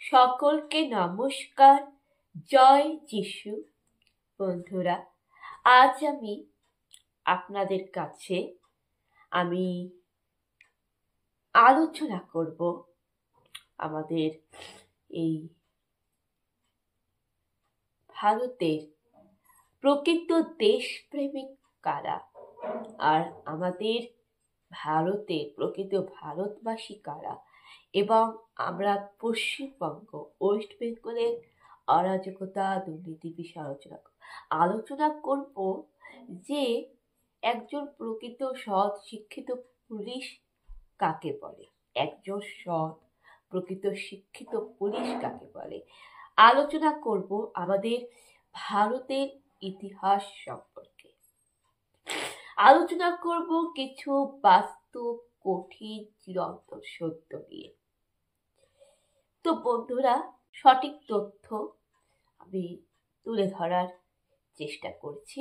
সকলকে নমস্কার। জয় যিশু। বন্ধুরা, আজ আমি আপনাদের কাছে আলোচনা করব আমাদের এই ভারতের প্রকৃত দেশপ্রেমিক কারা আর আমাদের ভারতের প্রকৃত ভারতবাসী কারা, এবং আমরা পশ্চিমবঙ্গ ওয়েস্ট বেঙ্গলের অরাজকতা দুর্নীতি বিষয়ে আলোচনা করব যে একজন প্রকৃত সৎ শিক্ষিত পুলিশ কাকে বলে, একজন সৎ প্রকৃত শিক্ষিত পুলিশ কাকে বলে। আলোচনা করব আমাদের ভারতের ইতিহাস সম্পর্কে। আলোচনা করব কিছু বাস্তব কঠিন চিরন্তন সত্য নিয়ে। তো বন্ধুরা, সঠিক তথ্য আমি তুলে ধরার চেষ্টা করছি।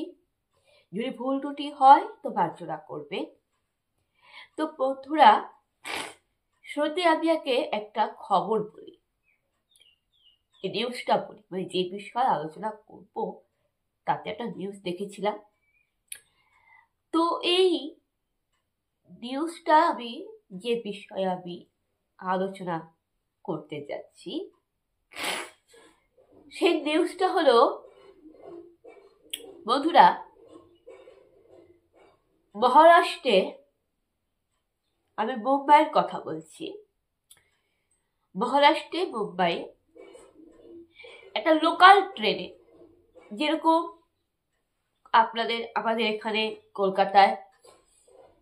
যদি ভুল ত্রুটি হয় তো মার্জনা করবে। তো বন্ধুরা, শুরুতে আমি একটা খবর বলি, নিউজটা বলি, মানে যে বিষয়ে আলোচনা করব তাতে একটা নিউজ দেখেছিলাম। তো এই নিউজটা যে বিষয়ে আমি আলোচনা করতে যাচ্ছি সেই নিউজটা হলো, বন্ধুরা, মহারাষ্ট্রে, আমি মুম্বাইয়ের কথা বলছি, মহারাষ্ট্রে মুম্বাই একটা লোকাল ট্রেনে, যেরকম আমাদের এখানে কলকাতায়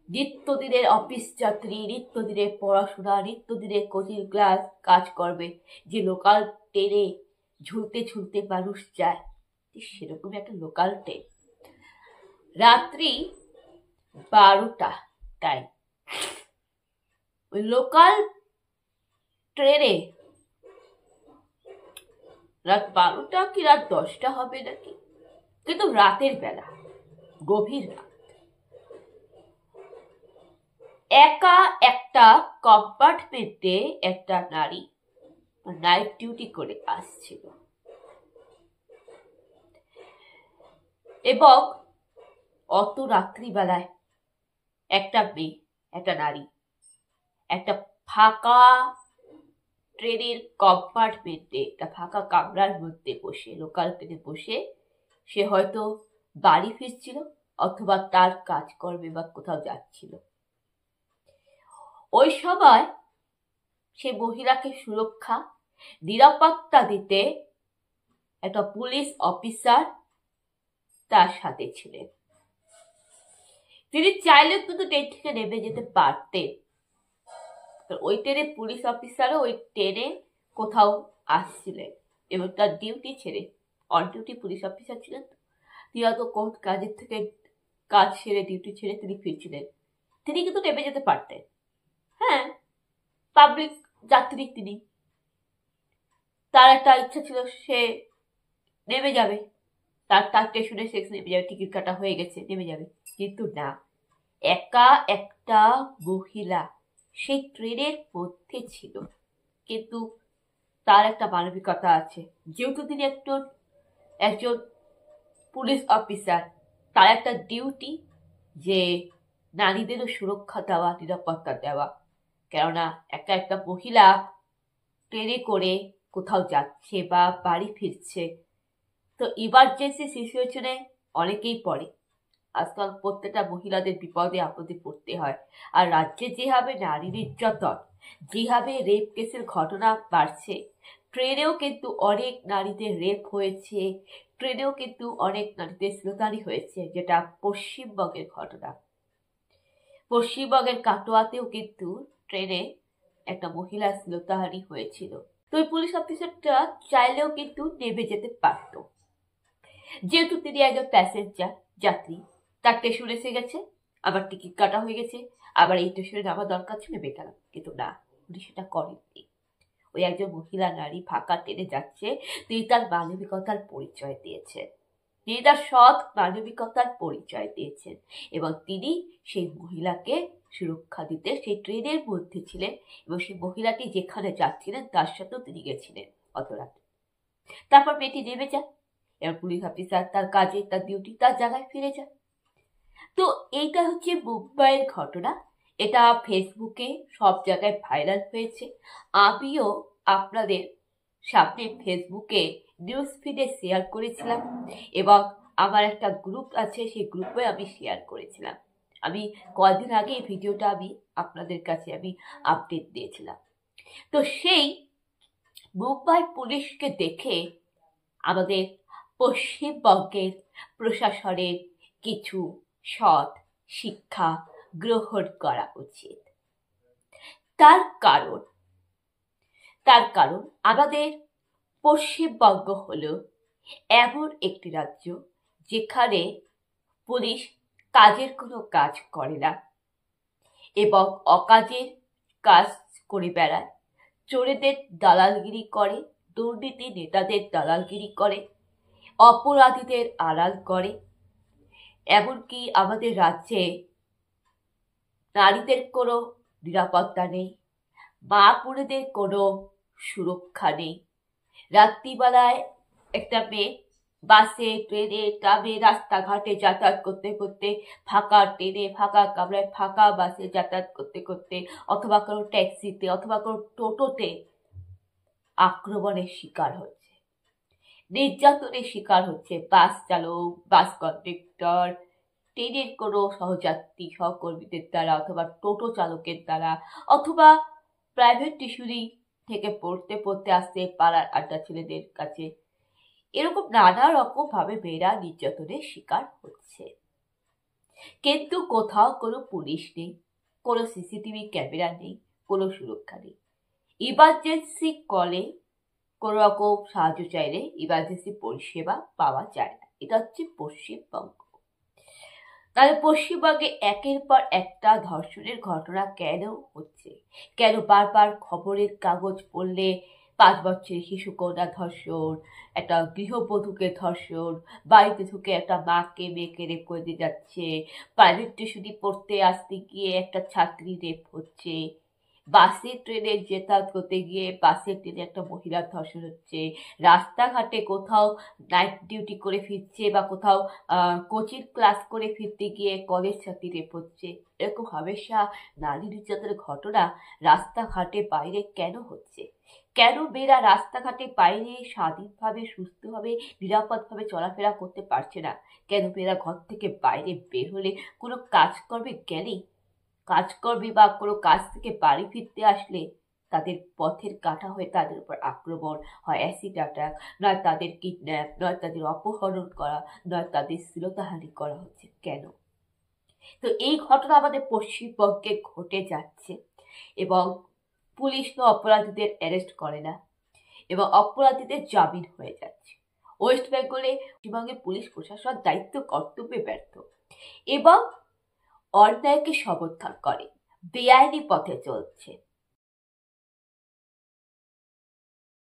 নিত্যদিনের অফিস যাত্রী, নিত্যদিনের পড়াশোনা, নিত্যদিনের কোচিং ক্লাস কাজ করবে, যে লোকাল ট্রেনে ঝুলতে ঝুলতে মানুষ যায়, সেরকম একটা লোকাল ট্রেন রাত্রি 12টা টাইম, ওই লোকাল ট্রেনে রাত 12টা কি রাত 10টা হবে নাকি, কিন্তু রাতের বেলা, গভীর রাত, একা একটা কম্পার্টমেন্টে একটা নারী নাইট ডিউটি করে আসছিল, এবং অত রাত্রিবেলায় একটা মেয়ে, একটা নারী একটা ফাঁকা ট্রেনের কম্পার্টমেন্টে, একটা ফাঁকা কামরার মধ্যে বসে, লোকাল ট্রেনে বসে, সে হয়তো বাড়ি ফিরছিল অথবা তার কাজকর্মে বা কোথাও যাচ্ছিল। ওই সময় সে মহিলাকে সুরক্ষা নিরাপত্তা দিতে একটা পুলিশ অফিসার তার সাথে ছিলেন। তিনি চাইলে কিন্তু ট্রেন থেকে নেমে যেতে পারতেন। ওই ট্রেনে পুলিশ অফিসারও ওই ট্রেনে কোথাও আসছিলেন এবং তার ডিউটি ছেড়ে, অন ডিউটি পুলিশ অফিসার ছিলেন, তিনি হয়তো কোর্ট কাজের থেকে কাজ ছেড়ে, ডিউটি ছেড়ে তিনি ফিরছিলেন, তিনি কিন্তু নেমে যেতে পারতেন। হ্যাঁ, পাবলিক যাত্রী তিনি, তার একটা ইচ্ছা ছিল সে নেমে যাবে, তার স্টেশনে সে নেমে যাবে, টিকিট কাটা হয়ে গেছে, নেমে যাবে, কিন্তু না, একা একটা মহিলা সেই ট্রেনের মধ্যে ছিল। কিন্তু তার একটা মানবিকতা আছে, যেহেতু তিনি একজন পুলিশ অফিসার, তার একটা ডিউটি যে নারীদেরও সুরক্ষা দেওয়া, নিরাপত্তা দেওয়া। কেননা একা একটা মহিলা ট্রেনে করে কোথাও যাচ্ছে বা বাড়ি ফিরছে, তো ইমার্জেন্সি সিচুয়েশনে অনেকেই পড়ে। আজকাল প্রত্যেকটা মহিলাদের বিপদে আপদে পড়তে হয়। আর রাজ্যে যেভাবে নারী নির্যাতন, যেভাবে রেপ কেসের ঘটনা বাড়ছে, ট্রেনেও কিন্তু অনেক নারীদের রেপ হয়েছে, ট্রেনেও কিন্তু অনেক নারীদের শ্লীলতাহানি হয়েছে, যেটা পশ্চিমবঙ্গের ঘটনা। পশ্চিমবঙ্গের কাটোয়াতেও কিন্তু ট্রেনে একটা মহিলার শ্লীলতাহানি হয়েছিল। তো ওই পুলিশ অফিসারটা চাইলেও কিন্তু নেমে যেতে পারত, যেহেতু তিনি একজন প্যাসেঞ্জার যাত্রী, তার স্টেশন এসে গেছে, আবার টিকিট কাটা হয়ে গেছে, আবার এই স্টেশনে যাওয়ার দরকার ছিল, নেমে গেলাম। কিন্তু না, উনি সেটা করেননি। ওই একজন মহিলা নারী ফাঁকা ট্রেনে যাচ্ছে, তিনি তার মানবিকতার পরিচয় দিয়েছেন, তিনি তার সৎ মানবিকতার পরিচয় দিয়েছেন, এবং তিনি সেই মহিলাকে সুরক্ষা দিতে সেই ট্রেনের মধ্যে ছিলেন এবং সেই মহিলাটি যেখানে যাচ্ছিলেন তার সাথেও তিনি গেছিলেন অত রাতে। তারপর মেয়েটি নেমে যায়, এবার পুলিশ অফিসার তার কাজে, তার ডিউটি, তার জায়গায় ফিরে যায়। তো এইটা হচ্ছে মুম্বাইয়ের ঘটনা। এটা ফেসবুকে সব জায়গায় ভাইরাল হয়েছে। আমিও আপনাদের সামনে ফেসবুকে নিউজ ফিডে শেয়ার করেছিলাম এবং আমার একটা গ্রুপ আছে, সেই গ্রুপে আমি শেয়ার করেছিলাম। আমি কয়েকদিন আগে এই ভিডিওটা আমি আপনাদের কাছে আমি আপডেট দিয়েছিলাম। তো সেই মুম্বাই পুলিশকে দেখে আমাদের পশ্চিমবঙ্গের প্রশাসনের কিছু সৎ শিক্ষা গ্রহণ করা উচিত। তার কারণ আমাদের পশ্চিমবঙ্গ হলো এমন একটি রাজ্য যেখানে পুলিশ কাজের কোনো কাজ করে না এবং অকাজের কাজ করে বেড়ায়, চোরেদের দালালগিরি করে, দুর্নীতি নেতাদের দালালগিরি করে, অপরাধীদের আড়াল করে। এমনকি আমাদের রাজ্যে নারীদের কোনো নিরাপত্তা নেই, মা বোনেদের কোনো সুরক্ষা নেই। রাত্রিবেলায় একটা মেয়ে বাসে, ট্রেনে, ট্রামে, রাস্তাঘাটে যাতায়াত করতে করতে, ফাঁকা ট্রেনে, ফাঁকা কামরায়, ফাঁকা বাসে যাতায়াত করতে করতে, অথবা কোনো ট্যাক্সিতে, অথবা কোনো টোটোতে আক্রমণের শিকার হচ্ছে, নির্যাতনের শিকার হচ্ছে বাস চালক, বাস কন্ডাক্টর, ট্রেনের কোনো সহযাত্রী সহকর্মীদের দ্বারা, অথবা টোটো চালকের দ্বারা, অথবা প্রাইভেট টিউশনি থেকে পড়তে পড়তে আসতে পাড়ার আড্ডা ছেলেদের কাছে। এরকম নানা রকম ভাবে মেয়েরা নির্যাতনের শিকার হচ্ছে, কিন্তু কোথাও কোনো পুলিশ নেই, কোনো সিসিটিভি ক্যামেরা নেই, কোনো সুরক্ষা নেই। ইমার্জেন্সি কলে কোনো রকম সাহায্য চাইলে ইমার্জেন্সি পরিষেবা পাওয়া যায় না। এটা হচ্ছে পশ্চিমবঙ্গ। তাহলে পশ্চিমবঙ্গে একের পর একটা ধর্ষণের ঘটনা কেন হচ্ছে? কেন বারবার খবরের কাগজ পড়লে 5 বছরের শিশু কন্যা ধর্ষণ, একটা গৃহবধূকে ধর্ষণ, বাড়িতে ঢুকে একটা মেয়েকে রেপ করে দিয়ে যাচ্ছে, প্রাইভেট টিউশনি পড়তে আসতে গিয়ে একটা ছাত্রী রেপ হচ্ছে, বাসে ট্রেনে যাতায়াত করতে গিয়ে বাসে ট্রেনে একটা মহিলার ধর্ষণ হচ্ছে, রাস্তাঘাটে কোথাও নাইট ডিউটি করে ফিরছে বা কোথাও কোচিং ক্লাস করে ফিরতে গিয়ে কলেজ ছাত্রী রেপ হচ্ছে। এরকম হামেশা নারী নির্যাতনের ঘটনা রাস্তাঘাটে বাইরে কেন হচ্ছে? কেন মেয়েরা রাস্তাঘাটে বাইরে স্বাধীনভাবে, সুস্থভাবে, নিরাপদভাবে চলাফেরা করতে পারছে না? কেন মেয়েরা ঘর থেকে বাইরে বের হলে, কোনো কাজকর্মে গেলেই, কাজকর্মে বা কোনো কাজ থেকে বাড়ি ফিরতে আসলে তাদের পথের কাঁটা হয়ে তাদের উপর আক্রমণ হয়, অ্যাসিড অ্যাটাক, নয় তাদের কিডন্যাপ, নয় তাদের অপহরণ করা, নয় তাদের শ্লীলতাহানি করা হচ্ছে? কেন? তো এই ঘটনা আমাদের পশ্চিমবঙ্গে ঘটে যাচ্ছে এবং পুলিশ তো অপরাধীদের অ্যারেস্ট করে না এবং অপরাধীদের জামিন হয়ে যাচ্ছে। ওয়েস্ট বেঙ্গলে পশ্চিমবঙ্গের পুলিশ প্রশাসন দায়িত্ব কর্তব্যে ব্যর্থ এবং অন্যায়কে সমর্থন করে, বেআইনি পথে চলছে।